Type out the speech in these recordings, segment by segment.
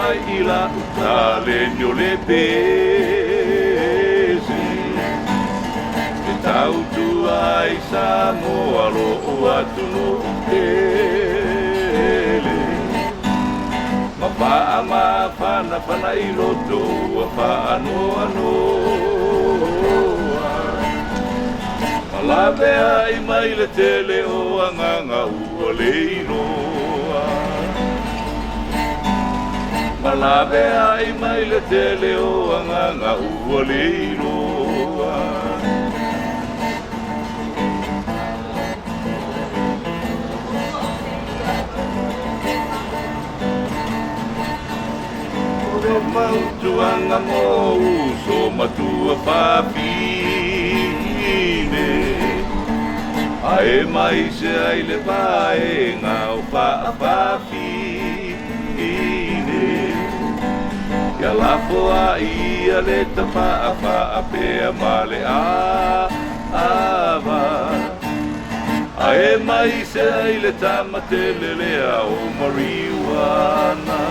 mai i la utale ni o le pesi e tau tua i Samoa lo atu no tele ma paa ma fana fana i loto a paa no Malave ai mai le tele o anganga ua leinoa Malave ai mai le tele o anganga ua leinoa Ore mautuanga mo uso matua papine Ae mai se ai le vaenga o paapafine Ia lafo a ia le tapaa pea male ava Ae mai se ai le tamatele lea o marijuana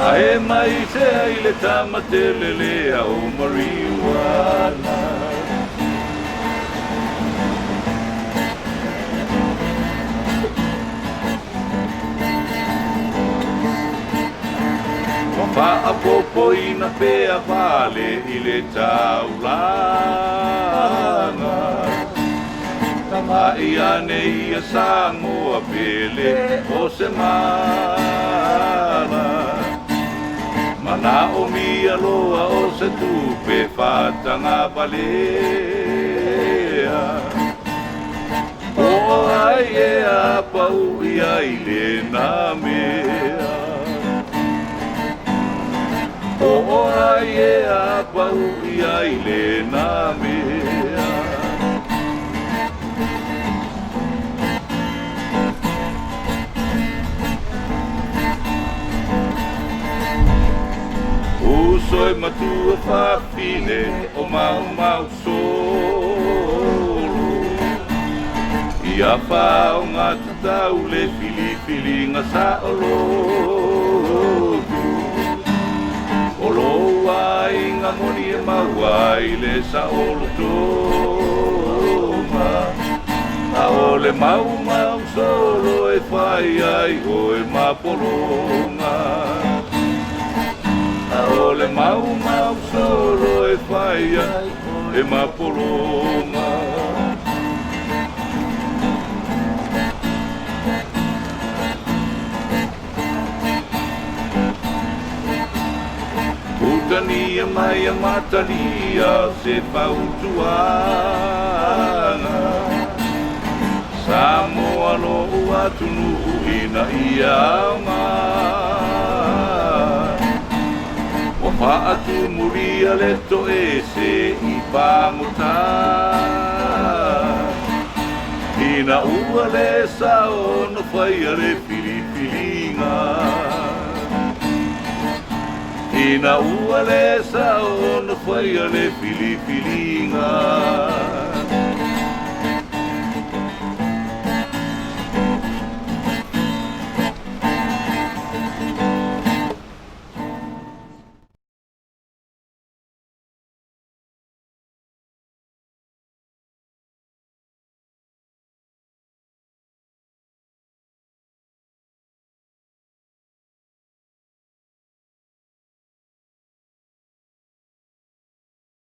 Ae mai se ai le tamatele lea o marijuana Whaapopo ina pea vale i le taulanga Tamai ane ia Samoa pele o se mana Mana o mia loa o se tupe whatanga valea O ai e a pau i ai le na mea O ai e a pau i ai le na mea Uso e matua whawhine o mau solo Ia whao ngā tatau le fili ngā saolotu Oloa inga moni e maua i le saolotonga A ole mau solo e whai ai o e mapolonga A ole mau solo e whai ai o e mapolonga Utania mai a matania se pautuanga Samoa lo atunu ina ia ma Wa atu muria le to ese i pamuta Ina ua le sao no fai le filipilinga Ina ua le sao no fai le filipilinga